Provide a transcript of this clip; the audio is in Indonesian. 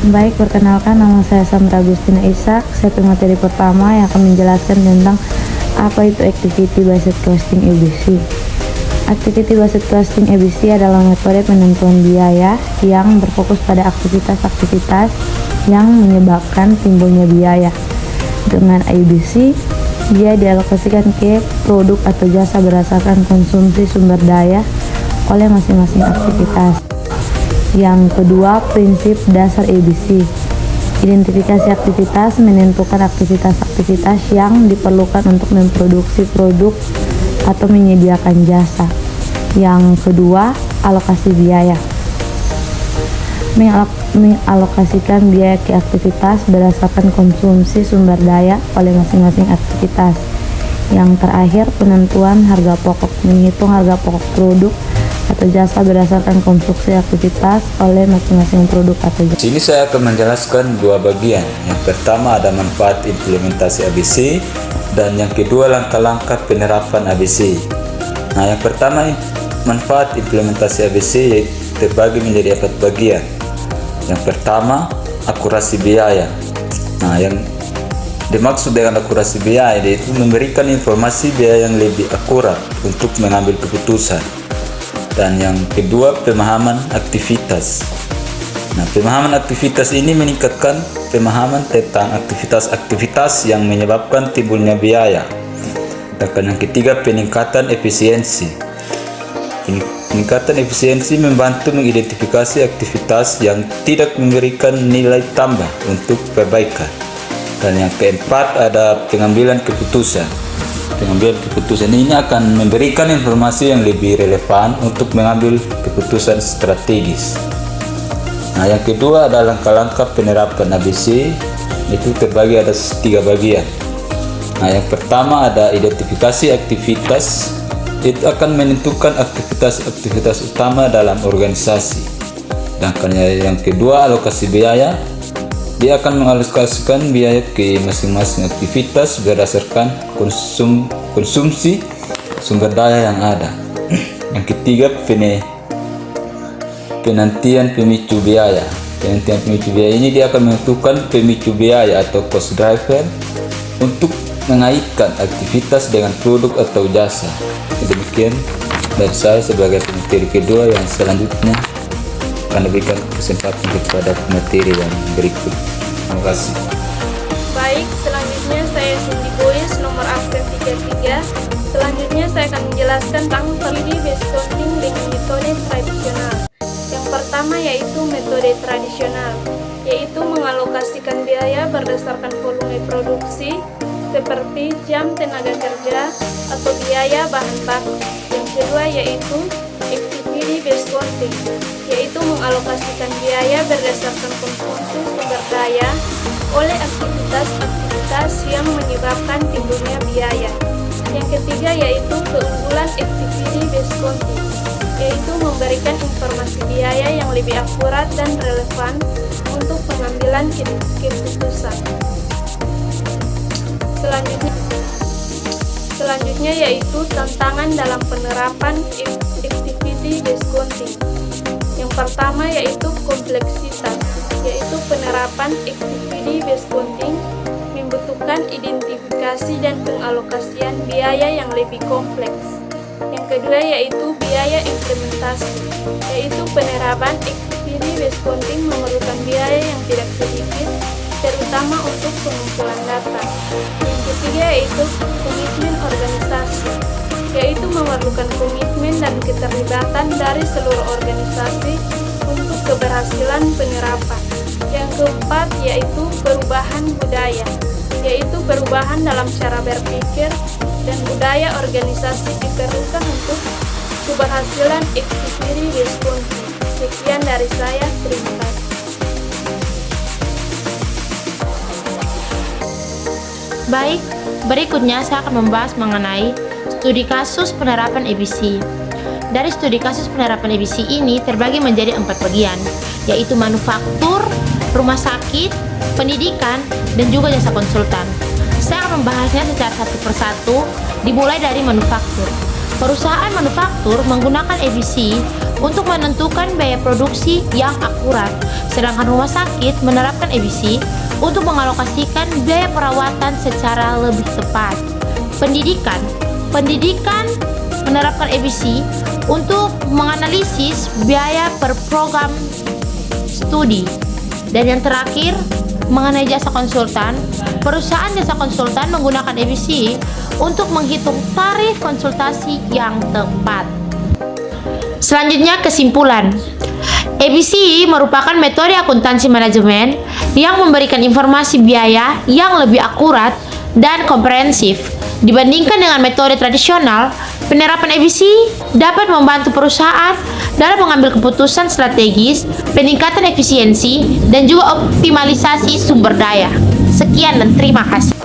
Baik, perkenalkan nama saya Sandra Agustina Ishak. Saya pemateri pertama yang akan menjelaskan tentang apa itu Activity Based Costing ABC. Activity Based Costing ABC adalah metode penentuan biaya yang berfokus pada aktivitas-aktivitas yang menyebabkan timbulnya biaya. Dengan ABC, dia dialokasikan ke produk atau jasa berdasarkan konsumsi sumber daya oleh masing-masing aktivitas. Yang kedua, prinsip dasar ABC. Identifikasi aktivitas menentukan aktivitas-aktivitas yang diperlukan untuk memproduksi produk atau menyediakan jasa. Yang kedua, alokasi biaya. Mengalokasikan biaya ke aktivitas berdasarkan konsumsi sumber daya oleh masing-masing aktivitas. Yang terakhir, penentuan harga pokok. Menghitung harga pokok produk atau jasa berdasarkan konstruksi aktivitas oleh masing-masing produk atau jasa. Sini saya akan menjelaskan dua bagian. Yang pertama ada manfaat implementasi ABC dan yang kedua langkah-langkah penerapan ABC. Nah, yang pertama manfaat implementasi ABC terbagi menjadi 4 bagian. Yang pertama, akurasi biaya. Nah, yang dimaksud dengan akurasi biaya yaitu memberikan informasi biaya yang lebih akurat untuk mengambil keputusan. Dan yang kedua, pemahaman aktivitas. Nah, pemahaman aktivitas ini meningkatkan pemahaman tentang aktivitas-aktivitas yang menyebabkan timbulnya biaya. Dan yang ketiga, peningkatan efisiensi. Peningkatan efisiensi membantu mengidentifikasi aktivitas yang tidak memberikan nilai tambah untuk perbaikan. Dan yang keempat, ada pengambilan keputusan. Pengambilan keputusan ini akan memberikan informasi yang lebih relevan untuk mengambil keputusan strategis. Nah, yang kedua adalah langkah-langkah penerapan ABC. Itu terbagi ada 3 bagian. Nah, yang pertama ada identifikasi aktivitas. Itu akan menentukan aktivitas-aktivitas utama dalam organisasi. Sedangkan yang kedua, alokasi biaya. Dia akan mengalokasikan biaya ke masing-masing aktivitas berdasarkan konsumsi sumber daya yang ada. Yang ketiga, penantian pemicu biaya. Penantian pemicu biaya ini dia akan menentukan pemicu biaya atau cost driver untuk mengaitkan aktivitas dengan produk atau jasa. Demikian dari saya sebagai pemateri kedua. Yang selanjutnya akan diberikan kesempatan kepada pemateri yang berikut. Terima kasih. Baik, selanjutnya saya Cindy Boys, nomor absen 33. Selanjutnya saya akan menjelaskan tentang Activity Based Costing dengan metode tradisional. Yang pertama yaitu metode tradisional, yaitu mengalokasikan biaya berdasarkan volume produksi seperti jam tenaga kerja atau biaya bahan baku. Yang kedua yaitu Activity Based Costing, yaitu mengalokasikan biaya berdasarkan konsumsi sumber daya oleh aktivitas-aktivitas yang menyebabkan timbulnya biaya. Yang ketiga yaitu keunggulan Activity Based Costing, yaitu memberikan informasi biaya yang lebih akurat dan relevan untuk pengambilan keputusan. Selanjutnya yaitu tantangan dalam penerapan Activity Based Costing. Yang pertama yaitu kompleksitas, yaitu penerapan Activity Based Costing membutuhkan identifikasi dan pengalokasian biaya yang lebih kompleks. Yang kedua yaitu biaya implementasi, yaitu penerapan Activity Based Costing memerlukan biaya yang tidak sedikit, terutama untuk pengumpulan data. Yang ketiga yaitu komitmen organisasi, yaitu memerlukan komitmen dan keterlibatan dari seluruh organisasi untuk keberhasilan penerapan. Yang keempat yaitu perubahan budaya, yaitu perubahan dalam cara berpikir dan budaya organisasi diperlukan untuk keberhasilan Activity Based Costing. Sekian dari saya, terima kasih. Baik, berikutnya saya akan membahas mengenai studi kasus penerapan ABC. Dari studi kasus penerapan ABC ini terbagi menjadi 4 bagian, yaitu manufaktur, rumah sakit, pendidikan, dan juga jasa konsultan. Saya akan membahasnya secara satu persatu, dimulai dari manufaktur. Perusahaan manufaktur menggunakan ABC untuk menentukan biaya produksi yang akurat, sedangkan rumah sakit menerapkan ABC untuk mengalokasikan biaya perawatan secara lebih tepat. Pendidikan menerapkan ABC untuk menganalisis biaya per program studi. Dan yang terakhir, mengenai jasa konsultan, perusahaan jasa konsultan menggunakan ABC untuk menghitung tarif konsultasi yang tepat. Selanjutnya, kesimpulan. ABC merupakan metode akuntansi manajemen yang memberikan informasi biaya yang lebih akurat dan komprehensif. Dibandingkan dengan metode tradisional, penerapan ABC dapat membantu perusahaan dalam mengambil keputusan strategis, peningkatan efisiensi, dan juga optimalisasi sumber daya. Sekian dan terima kasih.